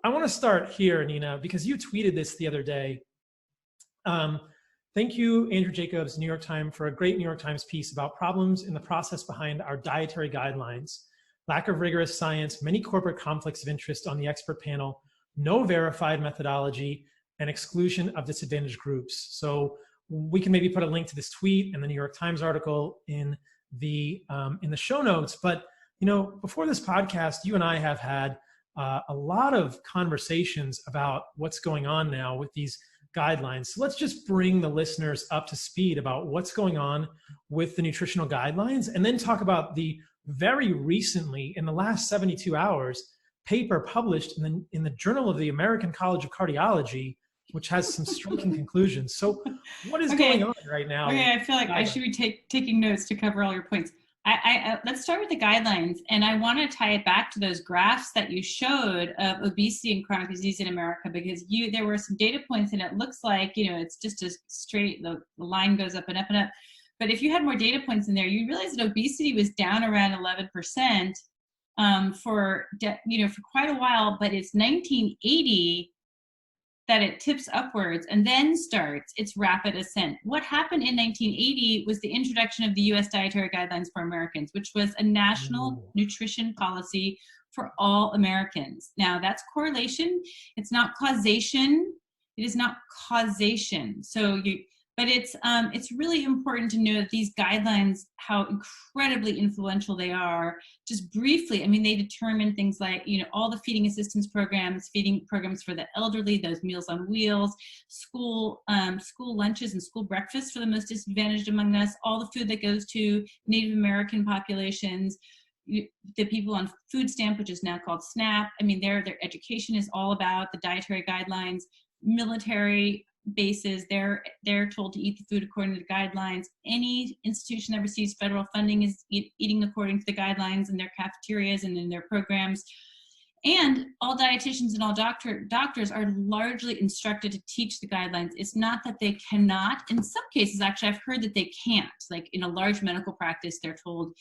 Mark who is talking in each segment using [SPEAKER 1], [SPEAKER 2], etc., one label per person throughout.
[SPEAKER 1] I want to start here, Nina, because you tweeted this the other day. Thank you, Andrew Jacobs, New York Times, for a great New York Times piece about problems in the process behind our dietary guidelines. Lack of rigorous science, many corporate conflicts of interest on the expert panel, no verified methodology, and exclusion of disadvantaged groups. So we can maybe put a link to this tweet and the New York Times article in the show notes. But before this podcast, you and I have had a lot of conversations about what's going on now with these guidelines. So let's just bring the listeners up to speed about what's going on with the nutritional guidelines, and then talk about the very recently, in the last 72 hours, paper published in the Journal of the American College of Cardiology, which has some striking conclusions. So what is going on right now?
[SPEAKER 2] Okay, I feel like I should be taking notes to cover all your points. Let's start with the guidelines, and I want to tie it back to those graphs that you showed of obesity and chronic disease in America, because there were some data points, and it looks like it's just a straight, the line goes up and up and up. But if you had more data points in there, you realize that obesity was down around 11% for quite a while, but it's 1980 that it tips upwards and then starts its rapid ascent. What happened in 1980 was the introduction of the U.S. Dietary Guidelines for Americans, which was a national nutrition policy for all Americans. Now, that's correlation. It's not causation. It is not causation. But it's really important to know that these guidelines, how incredibly influential they are. Just briefly, I mean, they determine things like, all the feeding assistance programs, feeding programs for the elderly, those Meals on Wheels, school lunches and school breakfasts for the most disadvantaged among us, all the food that goes to Native American populations, the people on food stamp, which is now called SNAP. I mean, their education is all about the dietary guidelines. Military bases, they're told to eat the food according to the guidelines. Any institution that receives federal funding is eating according to the guidelines in their cafeterias and in their programs. And all dietitians and all doctors are largely instructed to teach the guidelines. It's not that they cannot. In some cases, actually, I've heard that they can't. Like in a large medical practice, they're told,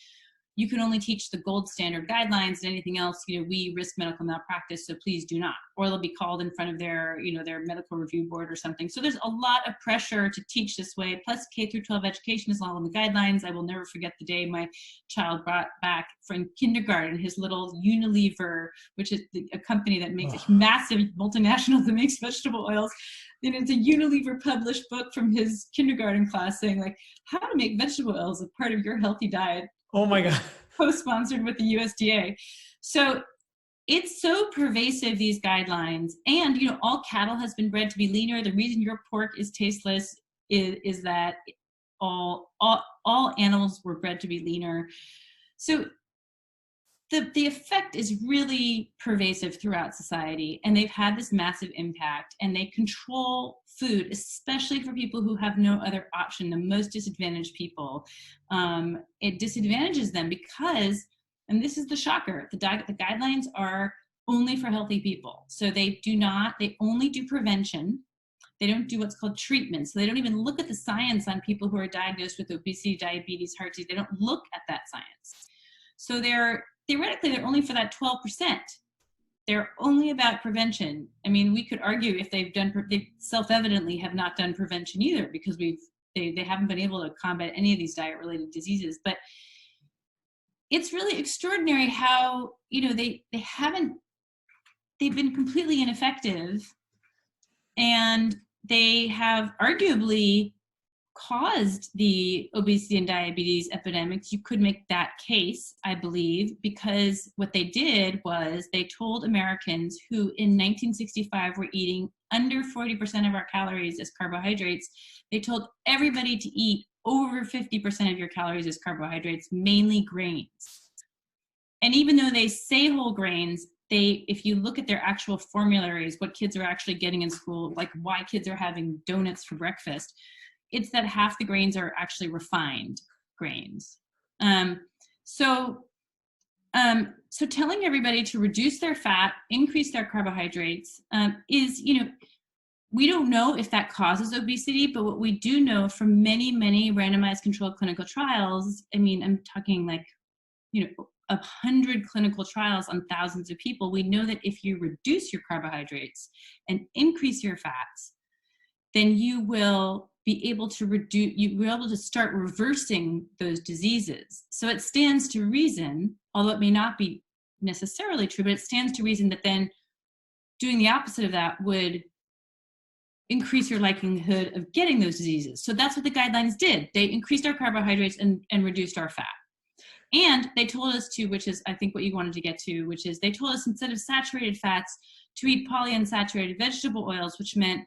[SPEAKER 2] you can only teach the gold standard guidelines, and anything else, we risk medical malpractice, so please do not. Or they'll be called in front of their medical review board or something. So there's a lot of pressure to teach this way. Plus, K through 12 education is all in the guidelines. I will never forget the day my child brought back from kindergarten his little Unilever, which is a company that makes a massive multinational that makes vegetable oils. And it's a Unilever published book from his kindergarten class saying, like, how to make vegetable oils a part of your healthy diet.
[SPEAKER 1] Oh my God.
[SPEAKER 2] Co-sponsored with the USDA. So it's so pervasive, these guidelines. And, all cattle has been bred to be leaner. The reason your pork is tasteless is that all animals were bred to be leaner. So the effect is really pervasive throughout society, and they've had this massive impact, and they control food, especially for people who have no other option, the most disadvantaged people. It disadvantages them because, and this is the shocker, the guidelines are only for healthy people. So they only do prevention. They don't do what's called treatment. So they don't even look at the science on people who are diagnosed with obesity, diabetes, heart disease. They don't look at that science. So theoretically, they're only for that 12%. They're only about prevention. I mean, we could argue if they self-evidently have not done prevention either, because they haven't been able to combat any of these diet-related diseases. But it's really extraordinary how, they've been completely ineffective, and they have arguably caused the obesity and diabetes epidemics. You could make that case, I believe, because what they did was they told Americans who in 1965 were eating under 40% of our calories as carbohydrates, they told everybody to eat over 50% of your calories as carbohydrates, mainly grains. And even though they say whole grains, if you look at their actual formularies, what kids are actually getting in school, like why kids are having donuts for breakfast, it's that half the grains are actually refined grains. So telling everybody to reduce their fat, increase their carbohydrates is, we don't know if that causes obesity, but what we do know from many, many randomized controlled clinical trials, I mean, I'm talking like, 100 clinical trials on thousands of people, we know that if you reduce your carbohydrates and increase your fats, then you will be able to start reversing those diseases. So it stands to reason, although it may not be necessarily true, but it stands to reason that then doing the opposite of that would increase your likelihood of getting those diseases. So that's what the guidelines did. They increased our carbohydrates and reduced our fat. And they told us to, which is I think what you wanted to get to, which is they told us instead of saturated fats to eat polyunsaturated vegetable oils, which meant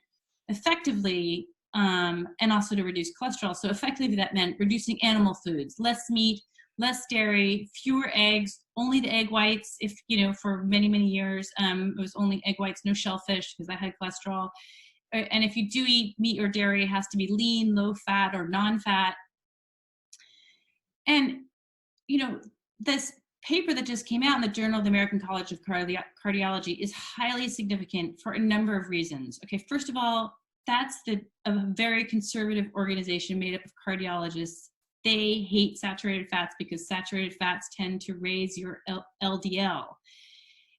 [SPEAKER 2] effectively, and also to reduce cholesterol. So effectively that meant reducing animal foods, less meat, less dairy, fewer eggs, only the egg whites. If, for many, many years, it was only egg whites, no shellfish because I had cholesterol. And if you do eat meat or dairy, it has to be lean, low fat, or non-fat. And, this paper that just came out in the Journal of the American College of Cardiology is highly significant for a number of reasons. Okay, first of all, that's a very conservative organization made up of cardiologists. They hate saturated fats because saturated fats tend to raise your LDL.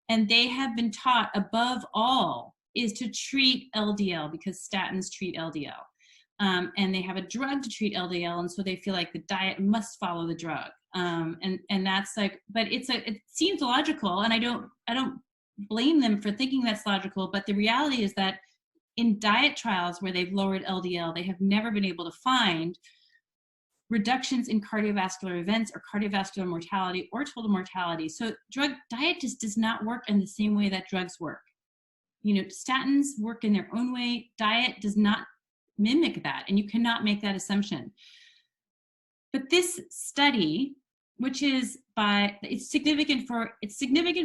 [SPEAKER 2] And they have been taught above all is to treat LDL because statins treat LDL. And they have a drug to treat LDL, and so they feel like the diet must follow the drug. And that's like, but it seems logical, and I don't blame them for thinking that's logical, but the reality is that in diet trials where they've lowered LDL, they have never been able to find reductions in cardiovascular events or cardiovascular mortality or total mortality. So diet just does not work in the same way that drugs work. Statins work in their own way. Diet does not mimic that, and you cannot make that assumption. But this study, which is it's significant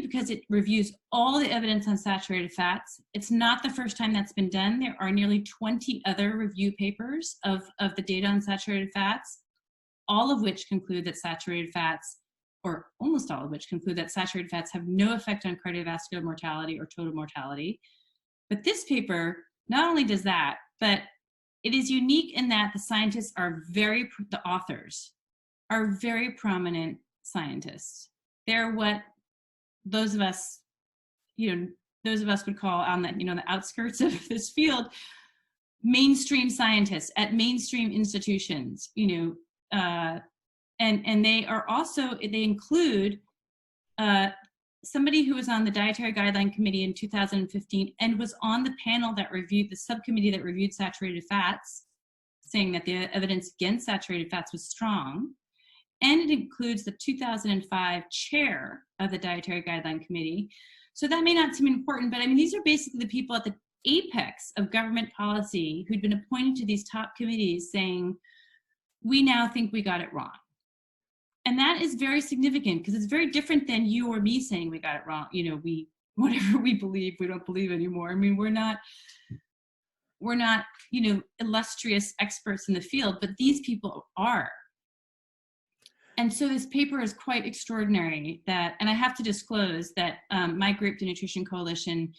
[SPEAKER 2] because it reviews all the evidence on saturated fats. It's not the first time that's been done. There are nearly 20 other review papers of the data on saturated fats, all of which conclude that saturated fats, or almost all of which conclude that saturated fats have no effect on cardiovascular mortality or total mortality. But this paper not only does that, but it is unique in that the authors are very prominent scientists. They're what those of us would call on the outskirts of this field, mainstream scientists at mainstream institutions, and they include somebody who was on the Dietary Guideline Committee in 2015 and was on the panel that reviewed the subcommittee that reviewed saturated fats, saying that the evidence against saturated fats was strong. And it includes the 2005 chair of the Dietary Guideline Committee. So that may not seem important, but these are basically the people at the apex of government policy who'd been appointed to these top committees saying, we now think we got it wrong. And that is very significant because it's very different than you or me saying we got it wrong. Whatever we believe, we don't believe anymore. We're not, illustrious experts in the field, but these people are. And so this paper is quite extraordinary and I have to disclose that my group, the Nutrition Coalition,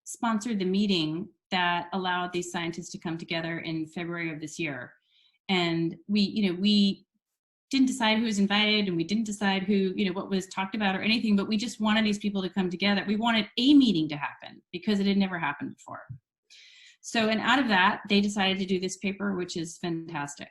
[SPEAKER 2] sponsored the meeting that allowed these scientists to come together in February of this year. And we didn't decide who was invited, and we didn't decide who, what was talked about or anything, but we just wanted these people to come together. We wanted a meeting to happen because it had never happened before. So, and out of that, they decided to do this paper, which is fantastic.